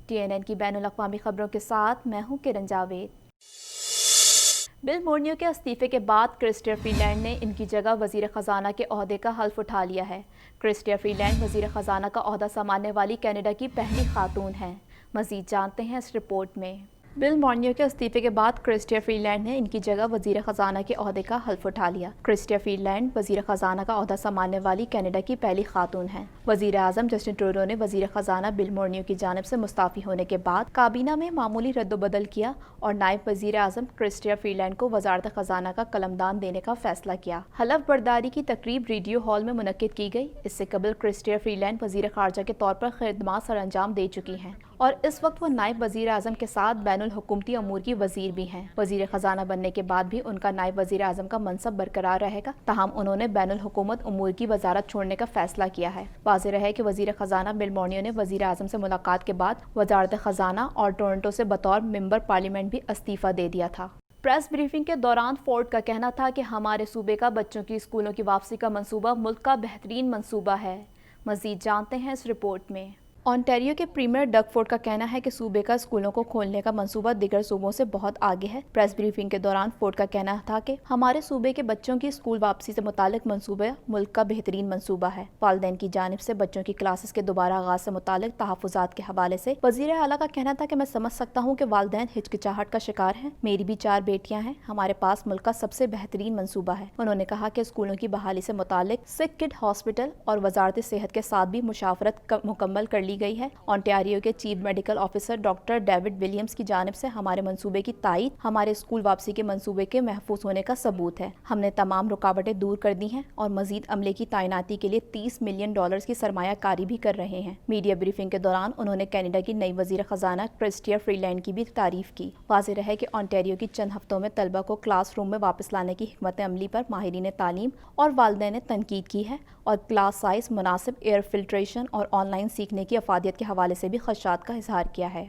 TNN की बैनुल अक़वामी खबरों के साथ मैं हूं किरण जावेद। बिल मोर्नियो के इस्तीफे के बाद क्रिस्टिया फ्रीलैंड ने इनकी जगह वज़ीर ख़ज़ाना के ओहदे का हल्फ उठा लिया है। क्रिस्टिया फ्रीलैंड वज़ीर ख़ज़ाना का ओहदा संभालने वाली कनाडा की पहली खातून हैं। मज़ीद जानते हैं इस रिपोर्ट में। बिल मोर्नियो के इस्तीफे के बाद क्रिस्टिया फ्रीलैंड ने इनकी जगह वज़ीर ख़ज़ाना के ओहदे का हल्फ उठा लिया। क्रिस्टिया फ्रीलैंड वज़ीर ख़ज़ाना का ओहदा संभालने वाली कनाडा की पहली खातून हैं। वज़ीर आज़म जस्टिन ट्रूडो ने वज़ीर ख़ज़ाना बिल मोर्नियो की जानिब से मुस्ताफ़ी होने के बाद काबीना में मामूली रद्दबदल किया और नायब वज़ीर आज़म क्रिस्टिया फ्रीलैंड को वज़ारत ख़ज़ाना का कलमदान देने का फैसला किया। हलफ बर्दारी की तकरीब रेडियो हॉल में मुनक्किद की गई। इससे कबल क्रिस्टिया फ्रीलैंड वज़ीर ख़ारजा के तौर पर खिदमात सर अंजाम दे चुकी हैं और इस वक्त वो नायब वज़ीर आज़म के साथ बैनुल हुकूमती अमूर की वज़ीर भी हैं। वज़ीर ख़ज़ाना बनने के बाद भी उनका नायब वज़ीर आज़म का मनसब बरकरार रहेगा। ताहम उन्होंने बैनुल हुकूमत अमूर की वज़ारत छोड़ने का फैसला किया है। वाज़ेह रहे कि वज़ीर ख़ज़ाना बिल मोर्नियो ने वज़ीर आज़म से मुलाकात के बाद वज़ारत ख़ज़ाना और टोरंटो से बतौर मेंबर पार्लियामेंट भी इस्तीफ़ा दे दिया था। प्रेस ब्रीफिंग के दौरान फोर्ड का कहना था कि हमारे सूबे का बच्चों की स्कूलों की वापसी का मंसूबा मुल्क का बेहतरीन मंसूबा है। मज़ीद जानते हैं इस रिपोर्ट में। ओंटारियो के प्रीमियर डग फोर्ड का कहना है कि सूबे का स्कूलों को खोलने का मंसूबा दिगर सूबों से बहुत आगे है। प्रेस ब्रीफिंग के दौरान फोर्ड का कहना था कि हमारे सूबे के बच्चों की स्कूल वापसी से मुतालिक मंसूबा मुल्क का बेहतरीन मंसूबा है। वालिदैन की जानिब से बच्चों की क्लासेस के दोबारा आगाज से मुतालिक तहफ़्फ़ुज़ात के हवाले से वज़ीर आला का कहना था कि मैं समझ सकता हूँ कि वालिदैन हिचकिचाहट का शिकार हैं। मेरी भी 4 बेटियाँ हैं। हमारे पास मुल्क का सबसे बेहतरीन मंसूबा है। उन्होंने कहा कि स्कूलों की बहाली से मुतालिक सिक किड हॉस्पिटल और वजारत सेहत के साथ भी मुशावरत मुकम्मल कर ली गई है। ओंटारियो के chief medical officer doctor David Williams की जानिब से हमारे मंसूबे की तायीद हमारे स्कूल वापसी के मंसूबे के महफूज होने का सबूत है। हमने तमाम रुकावटें दूर कर दी हैं और मजीद अमले की तैनाती के लिए $30 मिलियन की सरमायाकारी भी कर रहे हैं। मीडिया ब्रीफिंग के दौरान उन्होंने कनाडा की नई वज़ीर ख़ज़ाना क्रिस्टिया फ्रीलैंड की भी तारीफ की। वाज़ेह रहे कि ओंटारियो की चंद हफ्तों में तलबा को क्लासरूम में वापस लाने की हिकमत अमली पर माहिरीन तालीम और वालिदैन ने तनकीद की है और क्लास साइज, मुनासिब एयर फिल्ट्रेशन और ऑनलाइन सीखने की अफादियत के हवाले से भी खदशात का इजहार किया है।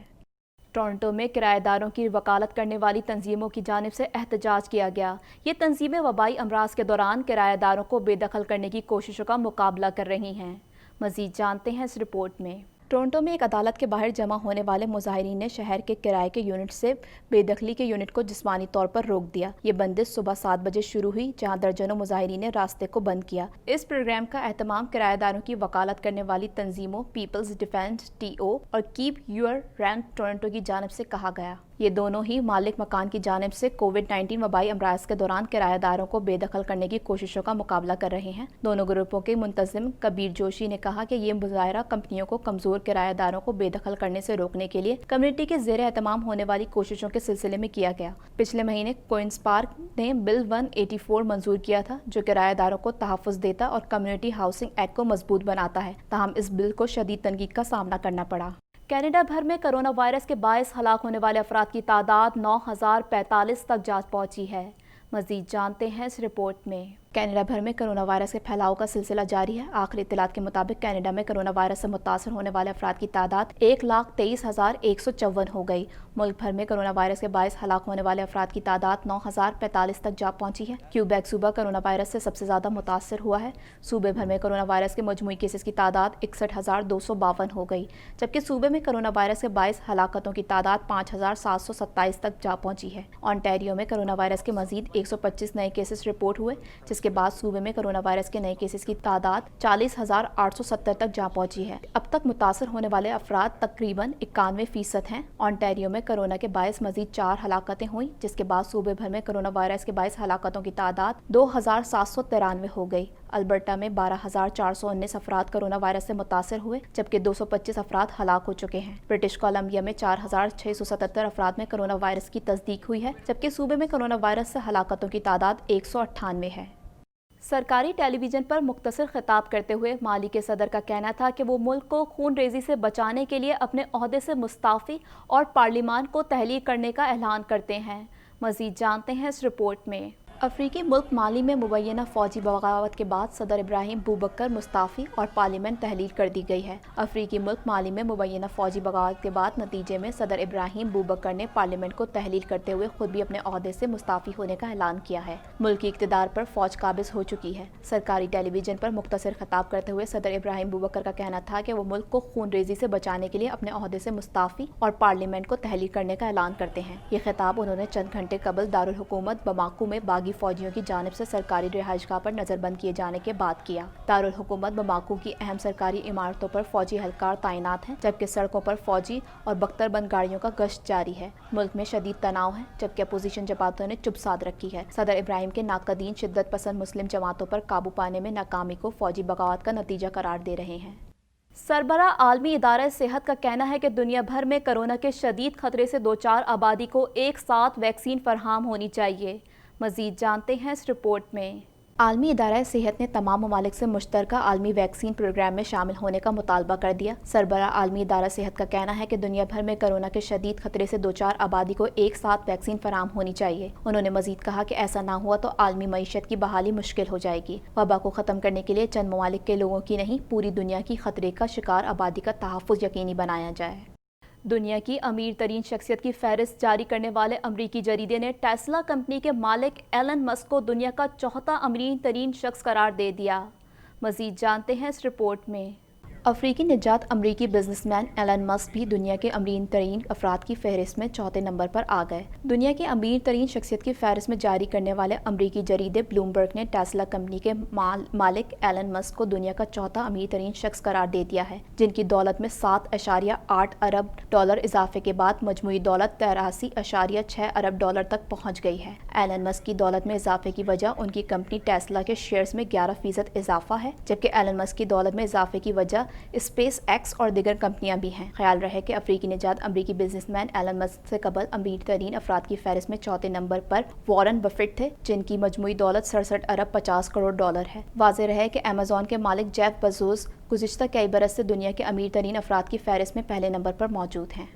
टोरंटो में किराएदारों की वकालत करने वाली तंजीमों की जानिब से एहतजाज किया गया। ये तंजीमें वबाई अमराज के दौरान किराएदारों को बेदखल करने की कोशिशों का मुकाबला कर रही हैं। मज़ीद जानते हैं इस रिपोर्ट में। टोरंटो में एक अदालत के बाहर जमा होने वाले मुजाहिरीन ने शहर के किराए के यूनिट से बेदखली के यूनिट को जिस्मानी तौर पर रोक दिया। ये बंदिश सुबह 7 बजे शुरू हुई, जहां दर्जनों मुजाहिरीन ने रास्ते को बंद किया। इस प्रोग्राम का एहतमाम किराएदारों की वकालत करने वाली तंजीमों पीपल्स डिफेंस TO और कीप योर रेंट टोरंटो की जानिब से कहा गया। ये दोनों ही मालिक मकान की जानिब से कोविड-19 वबाई अमराज के दौरान किराएदारों को बेदखल करने की कोशिशों का मुकाबला कर रहे हैं। दोनों ग्रुपों के मुंतजिम कबीर जोशी ने कहा कि ये मुजाहरा कंपनियों को कमजोर किराएदारों को बेदखल करने से रोकने के लिए कम्युनिटी के ज़ेर एहतमाम होने वाली कोशिशों के सिलसिले में किया गया। पिछले महीने क्वींस पार्क ने बिल 184 मंजूर किया था, जो किराएदारों को तहफ़्फ़ुज़ देता और कम्युनिटी हाउसिंग एक्ट को मजबूत बनाता है। ताहम इस बिल को शदीद तनकीद का सामना करना पड़ा। कनाडा भर में कोरोना वायरस के बायस हलाक होने वाले अफराद की तादाद 9045 तक जा पहुंची है। मज़ीद जानते हैं इस रिपोर्ट में। कनाडा भर में कोरोना वायरस के फैलाव का सिलसिला जारी है। आखिरी इत्तलात के मुताबिक कनाडा में कोरोना वायरस से मुतासर होने वाले अफराद की तादाद 1,23,154 हो गई। मुल्क भर में कोरोना वायरस के बायस हलाक होने वाले अफराद की तादाद 9045 तक जा पहुंची है। क्यूबेक सूबा कोरोना वायरस से सबसे ज़्यादा मुतासर हुआ है। सूबे भर में कोरोना वायरस के मजमूई केसेस की तादाद 61,252 हो गई, जबकि सूबे में कोरोना वायरस के 22 हलाकतों की तादाद 5,727 तक जा पहुंची है। ओंटारियो में कोरोना वायरस के मजीद 125 नए केसेस रिपोर्ट हुए, जिसके बाद सूबे में कोरोना वायरस के नए केसेस की तादाद 40,870 तक जा पहुंची है। अब तक मुतासर होने वाले अफराद तकरीबन 91% हैं। ओंटारियो में कोरोना के बायस मजीद 4 हलाकतें हुई, जिसके बाद सूबे भर में कोरोना वायरस के 22 हलाकतों की तादाद 2,793 हो गई। अल्बर्टा में 12,419 अफराद कोरोना वायरस से मुतासर हुए, जबकि 225 अफराद हलाक हो चुके हैं। ब्रिटिश कोलंबिया में 4,677 अफराद में कोरोना वायरस की तस्दीक हुई है, जबकि सूबे में कोरोना वायरस से हलाकतों की तादाद 198 है। सरकारी टेलीविज़न पर मुख्तसर खिताब करते हुए माली के सदर का कहना था कि वो मुल्क को खून रेजी से बचाने के लिए अपने ओहदे से मुस्ताफ़ी और पार्लिमान को तहलील करने का ऐलान करते हैं। मज़ीद जानते हैं इस रिपोर्ट में। अफ्रीकी मुल्क माली में मुबैना फौजी बगावत के बाद सदर इब्राहिम बूबकर मुस्ताफ़ी और पार्लियामेंट तहलील कर दी गई है। अफ्रीकी मुल्क माली में मुबैना फौजी बगावत के बाद नतीजे में सदर इब्राहिम बूबकर ने पार्लियामेंट को तहलील करते हुए खुद भी अपने ओहदे से मुस्ताफ़ी होने का ऐलान किया है। मुल्क की इक़्तिदार पर फौज काबिज हो चुकी है। सरकारी टेलीविजन पर मुख्तसर खिताब करते हुए सदर इब्राहिम बूबकर का कहना था कि वो मुल्क को खून रेजी से बचाने के लिए अपने ओहदे से मुस्ताफ़ी और पार्लियामेंट को तहलील करने का ऐलान करते हैं। ये खिताब उन्होंने चंद घंटे कबल दारुल हुकूमत बमाकू में बागी फौजियों की जानिब से सरकारी रिहाइशगाह पर नजरबंद किए जाने के बाद किया। दारुल हुकूमत बमाकू की अहम सरकारी इमारतों पर फौजी एहलकार तैनात हैं, जबकि सड़कों पर फौजी और बख्तरबंद गाड़ियों का गश्त जारी है। मुल्क में शदीद तनाव है, जबकि अपोजिशन जमातों ने चुप साध रखी है। सदर इब्राहिम के नाकदीन शिद्दत पसंद मुस्लिम जमातों पर काबू पाने में नाकामी को फौजी बगावत का नतीजा करार दे रहे हैं। सरबरा आलमी इदारा सेहत का कहना है कि दुनिया भर में कोरोना के शदीद खतरे से दो चार आबादी को एक साथ वैक्सीन फराहम होनी चाहिए। मजीद जानते हैं इस रिपोर्ट में। आलमी इदारा सेहत ने तमाम ममालिक से मुश्तरका आलमी वैक्सीन प्रोग्राम में शामिल होने का मुतालबा कर दिया। सरबरा आलमी इदारा सेहत का कहना है कि दुनिया भर में कोरोना के शदीद खतरे से दो चार आबादी को एक साथ वैक्सीन फराहम होनी चाहिए। उन्होंने मजीद कहा कि ऐसा ना हुआ तो आलमी मईशत की बहाली मुश्किल हो जाएगी। वबा को ख़त्म करने के लिए चंद ममालिक के लोगों की नहीं, पूरी दुनिया की खतरे का शिकार आबादी का तहफ़्फ़ुज़ यकीनी बनाया जाए। दुनिया की अमीर तरीन शख्सियत की फहरिस्त जारी करने वाले अमरीकी जरीदे ने टेस्ला कंपनी के मालिक एलन मस्क को दुनिया का चौथा अमीर तरीन शख्स करार दे दिया। मजीद जानते हैं इस रिपोर्ट में। अफ्रीकी निजात अमरीकी बिजनेसमैन एलन मस्क भी दुनिया के अमीर तरीन अफराद की फहरिस्त में चौथे नंबर पर आ गए। दुनिया के अमीर तरीन शख्सियत की फहरिस्त में जारी करने वाले अमरीकी जरीदे ब्लूमबर्ग ने टेस्ला कंपनी के मालिक एलन मस्क को दुनिया का चौथा अमीर तरीन शख्स करार दे दिया है, जिनकी दौलत में 7.8 अरब डॉलर इजाफे के बाद मजमूई दौलत 83.6 अरब डॉलर तक पहुँच गई है। एलन मस्क की दौलत में इजाफे की वजह उनकी कंपनी टेस्ला के शेयर्स में 11% इजाफा है, जबकि एलन मस्क की दौलत में इजाफे की वजह स्पेस एक्स और दीगर कंपनियां भी हैं। ख्याल रहे कि अफ्रीकी निजात अमरीकी बिजनेसमैन एलन मस्क से कबल अमीर तरीन अफराद की फहरिस्त में चौथे नंबर पर वॉरेन बफेट थे, जिनकी मजमूई दौलत 67 अरब 50 करोड़ डॉलर है। वाज़ेह रहे कि अमेज़न के मालिक जेफ बेज़ोस गुज़िश्ता कई बरस से दुनिया के अमीर तरीन अफराद की फहरिस्त में पहले नंबर पर मौजूद हैं।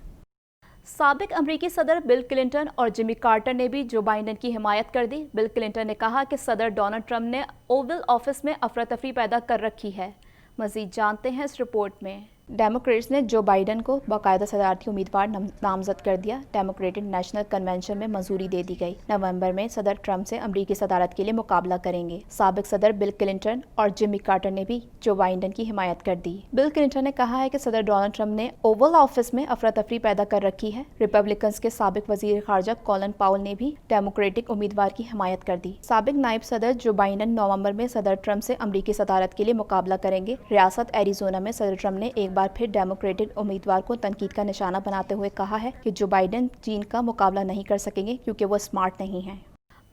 साबिक अमरीकी सदर बिल क्लिंटन और जिमी कार्टर ने भी जो बाइडेन की हिमायत कर दी। बिल क्लिंटन ने कहा कि सदर डोनाल्ड ट्रंप ने ओवल ऑफिस में अफरा तफरी पैदा कर रखी है। मज़ीद जानते हैं इस रिपोर्ट में। डेमोक्रेट्स ने जो बाइडेन को बाकायदा सदारती उम्मीदवार नामजद कर दिया। डेमोक्रेटिक नेशनल कन्वेंशन में मंजूरी दे दी गई। नवंबर में सदर ट्रंप से अमरीकी सदारत के लिए मुकाबला करेंगे। साबिक सदर बिल क्लिंटन और जिमी कार्टर ने भी जो बाइडेन की हिमायत कर दी। बिल क्लिंटन ने कहा है कि सदर डोनाल्ड ट्रंप ने ओवल ऑफिस में अफरा तफरी पैदा कर रखी है। रिपब्लिकन्स के साबिक वजीर खारजा कॉलिन पाउल ने भी डेमोक्रेटिक उम्मीदवार की हिमायत कर दी। साबिक नायब सदर जो बाइडेन नवंबर में सदर ट्रंप से अमरीकी सदारत के लिए मुकाबला करेंगे। रियासत एरिजोना में सदर ट्रंप ने एक बार फिर डेमोक्रेटिक उम्मीदवार को तनकीद का निशाना बनाते हुए कहा है कि जो बाइडेन चीन का मुकाबला नहीं कर सकेंगे क्योंकि वो स्मार्ट नहीं हैं।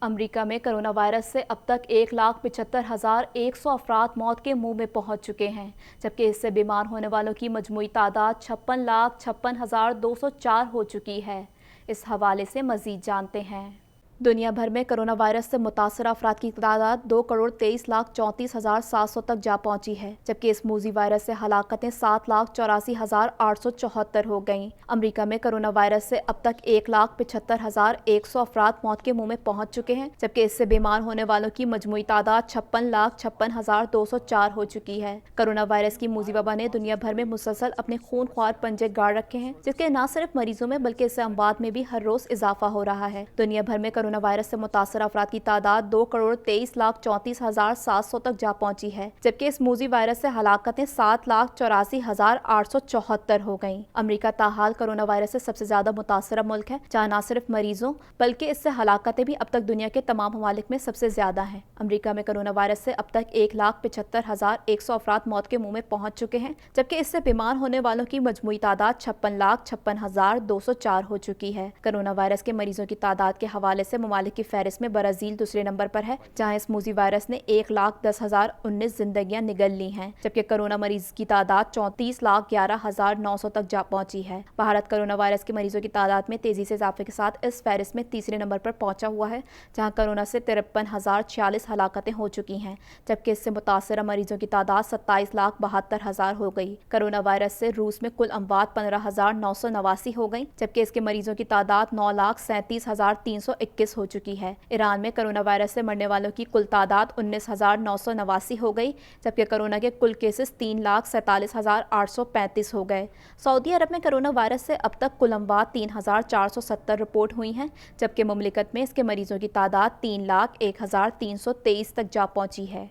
अमेरिका में कोरोना वायरस से अब तक 1,75,100 अफराद मौत के मुंह में पहुंच चुके हैं, जबकि इससे बीमार होने वालों की मजमूई तादाद 56,56,204 हो चुकी है। इस हवाले से मजीद जानते हैं। दुनिया भर में कोरोना वायरस से मुतासर अफराद की तादाद 2,23,34,700 तक जा पहुंची है, जबकि इस मूजी वायरस से हलाकतें 7,84,874 हो गईं। अमेरिका में कोरोना वायरस से अब तक 1,75,100 अफराद मौत के मुंह में पहुंच चुके हैं, जबकि इससे बीमार होने वालों की मजमूई तादाद 56,56,204 हो चुकी है। कोरोना वायरस की मूजी वबा ने दुनिया भर में मुसलसल अपने खून ख्वार पंजे गाड़ रखे हैं, जिसके न सिर्फ मरीजों में बल्कि इससे अमवात में भी हर रोज इजाफा हो रहा है। दुनिया भर में कोरोना वायरस से मुतासर अफराद की तादाद 2,23,34,700 तक जा पहुंची है, जबकि इस मूजी वायरस से हलाकतें 7,84,874 हो गईं। अमेरिका ताहाल कोरोना वायरस से सबसे ज्यादा मुतासर मुल्क है, जहां न सिर्फ मरीजों बल्कि इससे हलाकतें भी अब तक दुनिया के तमाम ममालिक में सबसे ज्यादा हैं। अमेरिका में कोरोना वायरस से अब तक 1,75,100 अफराद मौत के मुंह में पहुंच चुके हैं, जबकि इससे बीमार होने वालों की मजमूई तादाद 56,56,204 हो चुकी है। कोरोना वायरस के मरीजों की तादाद के हवाले से ममालिक की फहरिस्त में ब्राजील दूसरे नंबर पर है, जहां इस मूजी वायरस ने 1,10,019 जिंदगियां निगल ली हैं, जबकि कोरोना मरीज की तादाद 34,11,900 तक जा पहुंची है। भारत कोरोना वायरस के मरीजों की तादाद में तेजी से इजाफे के साथ इस फहरिस्त में तीसरे नंबर पर पहुंचा हुआ है, जहां कोरोना से 53,046 हलाकतें हो चुकी हैं, जबकि इससे मुतासर मरीजों की तादाद 27,72,000 हो गई। कोरोना वायरस से रूस में कुल अमवात 15,989 हो गई, जबकि इसके मरीजों की तादाद 9,37,321 43 ہو چکی ہے۔ ایران میں کرونا وائرس سے مرنے والوں کی کل تعداد 19,989 ہو گئی، جبکہ کرونا کے کل کیسز 3,47,835 ہو گئے۔ سعودی عرب میں کرونا وائرس سے اب تک کل اموات 3,470 رپورٹ ہوئی ہیں، جبکہ مملکت میں اس کے مریضوں کی تعداد 3,01,323 تک جا پہنچی ہے۔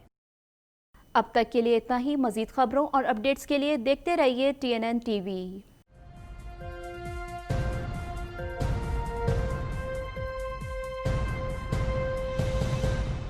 اب تک کے لیے اتنا ہی۔ مزید خبروں اور اپڈیٹس کے لیے دیکھتے رہیے TNN TV۔